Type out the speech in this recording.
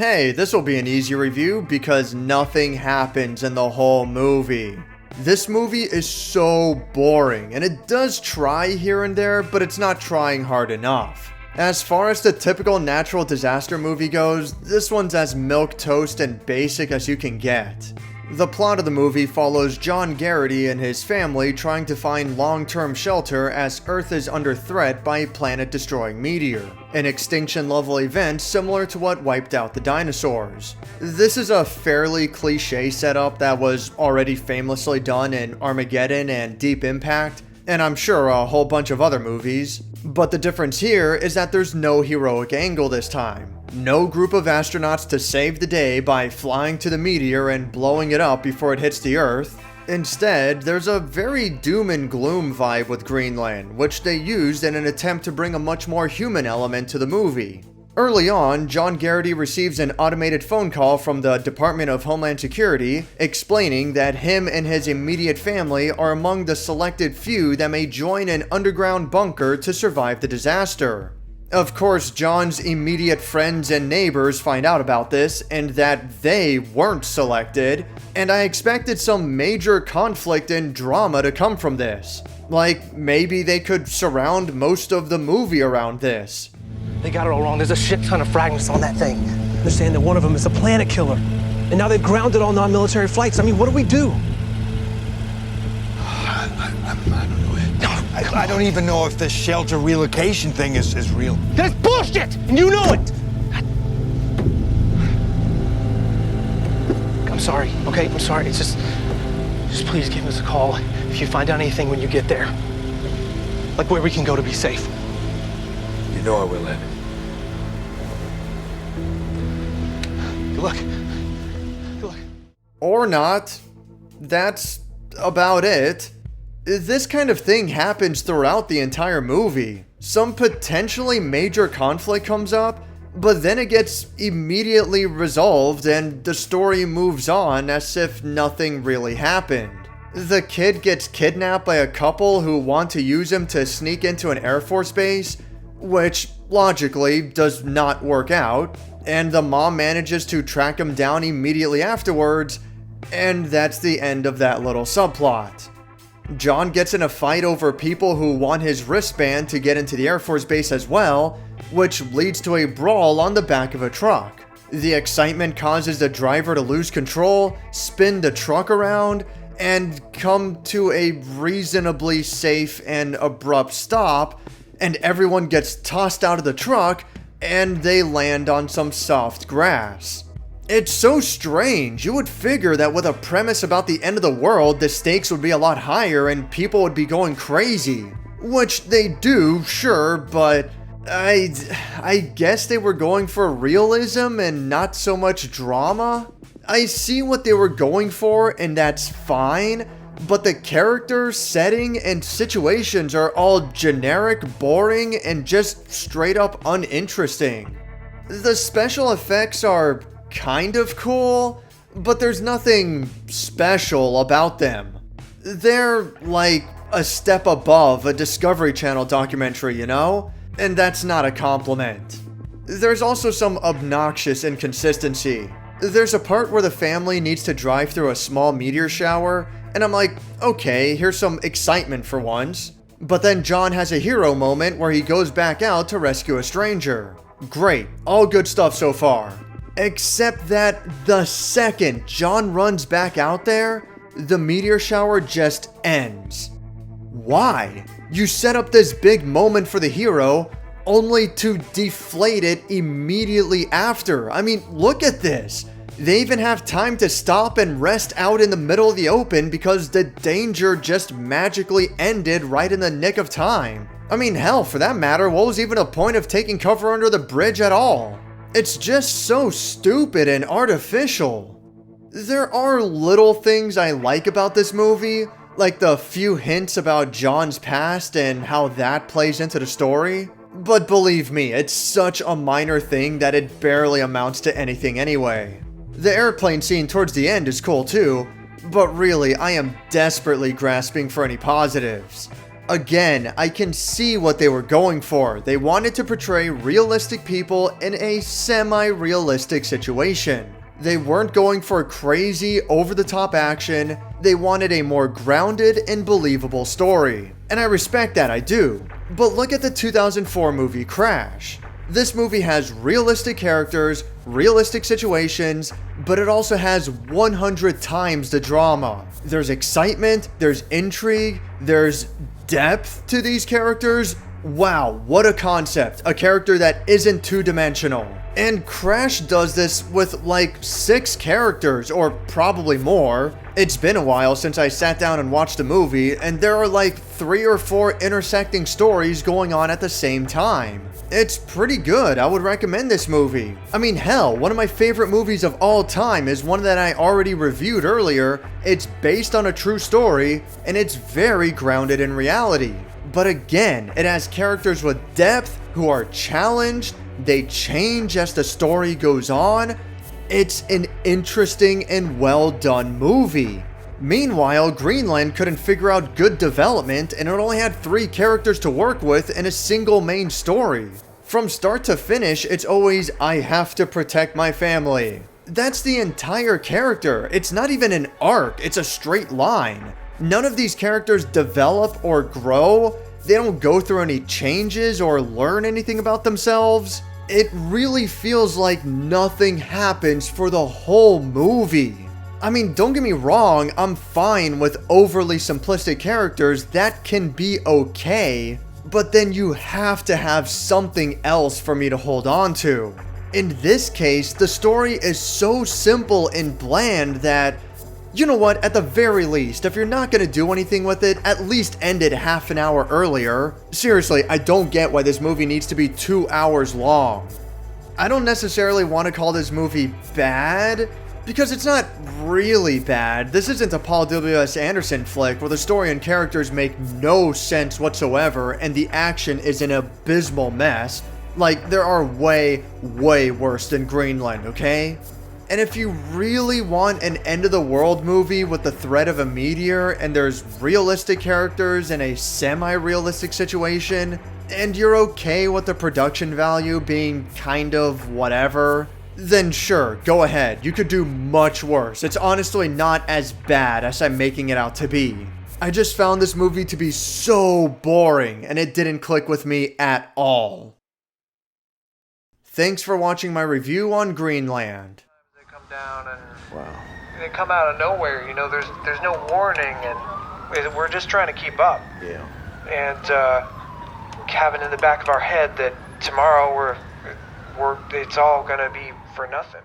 Hey, this will be an easy review because nothing happens in the whole movie. This movie is so boring, and it does try here and there, but it's not trying hard enough. As far as the typical natural disaster movie goes, this one's as milquetoast and basic as you can get. The plot of the movie follows John Garrity and his family trying to find long-term shelter as Earth is under threat by a planet-destroying meteor, an extinction-level event similar to what wiped out the dinosaurs. This is a fairly cliché setup that was already famously done in Armageddon and Deep Impact, and I'm sure a whole bunch of other movies. But the difference here is that there's no heroic angle this time. No group of astronauts to save the day by flying to the meteor and blowing it up before it hits the Earth. Instead, there's a very doom and gloom vibe with Greenland, which they used in an attempt to bring a much more human element to the movie. Early on, John Garrity receives an automated phone call from the Department of Homeland Security explaining that him and his immediate family are among the selected few that may join an underground bunker to survive the disaster. Of course, John's immediate friends and neighbors find out about this and that they weren't selected, and I expected some major conflict and drama to come from this. Like, maybe they could surround most of the movie around this. They got it all wrong. There's a shit ton of fragments on that thing. They're saying that one of them is a planet killer. And now they've grounded all non-military flights. I mean, what do we do? I don't know. I don't even know if this shelter relocation thing is real. That's bullshit! And you know it! I'm sorry, okay? I'm sorry. It's just please give us a call if you find out anything when you get there. Like where we can go to be safe. You know I will, Ed. Good luck. Good luck. Or not. That's about it. This kind of thing happens throughout the entire movie. Some potentially major conflict comes up, but then it gets immediately resolved and the story moves on as if nothing really happened. The kid gets kidnapped by a couple who want to use him to sneak into an Air Force base, which logically does not work out, and the mom manages to track him down immediately afterwards, and that's the end of that little subplot. John gets in a fight over people who want his wristband to get into the Air Force Base as well, which leads to a brawl on the back of a truck. The excitement causes the driver to lose control, spin the truck around, and come to a reasonably safe and abrupt stop, and everyone gets tossed out of the truck, and they land on some soft grass. It's so strange. You would figure that with a premise about the end of the world, the stakes would be a lot higher and people would be going crazy. Which they do, sure, but I guess they were going for realism and not so much drama. I see what they were going for, and that's fine, but the character, setting, and situations are all generic, boring, and just straight up uninteresting. The special effects are kind of cool, but there's nothing special about them. They're like a step above a Discovery Channel documentary, you know? And that's not a compliment. There's also some obnoxious inconsistency. There's a part where the family needs to drive through a small meteor shower, and I'm like, okay, here's some excitement for once. But then John has a hero moment where he goes back out to rescue a stranger. Great, all good stuff so far. Except that the second John runs back out there, the meteor shower just ends. Why? You set up this big moment for the hero, only to deflate it immediately after. I mean, look at this. They even have time to stop and rest out in the middle of the open because the danger just magically ended right in the nick of time. I mean, hell, for that matter, what was even a point of taking cover under the bridge at all? It's just so stupid and artificial. There are little things I like about this movie, like the few hints about John's past and how that plays into the story. But believe me, it's such a minor thing that it barely amounts to anything anyway. The airplane scene towards the end is cool too, but really I am desperately grasping for any positives. Again, I can see what they were going for. They wanted to portray realistic people in a semi-realistic situation. They weren't going for crazy, over-the-top action. They wanted a more grounded and believable story. And I respect that, I do. But look at the 2004 movie Crash. This movie has realistic characters, realistic situations, but it also has 100 times the drama. There's excitement, there's intrigue, there's depth to these characters. Wow, what a concept. A character that isn't two-dimensional. And Crash does this with like 6 characters, or probably more. It's been a while since I sat down and watched the movie, and there are like 3 or 4 intersecting stories going on at the same time. It's pretty good. I would recommend this movie. I mean, hell, one of my favorite movies of all time is one that I already reviewed earlier. It's based on a true story, and it's very grounded in reality. But again, it has characters with depth who are challenged. They change as the story goes on. It's an interesting and well done movie. Meanwhile, Greenland couldn't figure out good development, and it only had 3 characters to work with in a single main story. From start to finish, it's always, I have to protect my family. That's the entire character. It's not even an arc, it's a straight line. None of these characters develop or grow. They don't go through any changes or learn anything about themselves. It really feels like nothing happens for the whole movie. I mean, don't get me wrong, I'm fine with overly simplistic characters. That can be okay, but then you have to have something else for me to hold on to. In this case, the story is so simple and bland that, you know what, at the very least, if you're not gonna do anything with it, at least end it half an hour earlier. Seriously, I don't get why this movie needs to be 2 hours long. I don't necessarily want to call this movie bad, because it's not really bad. This isn't a Paul W.S. Anderson flick where the story and characters make no sense whatsoever and the action is an abysmal mess. Like, there are way, way worse than Greenland, okay? And if you really want an end-of-the-world movie with the threat of a meteor and there's realistic characters in a semi-realistic situation, and you're okay with the production value being kind of whatever, then sure, go ahead. You could do much worse. It's honestly not as bad as I'm making it out to be. I just found this movie to be so boring, and it didn't click with me at all. Thanks for watching my review on Greenland. They come down and they come out of nowhere. You know, there's no warning, and we're just trying to keep up. Yeah. And having in the back of our head that tomorrow it's all gonna be for nothing.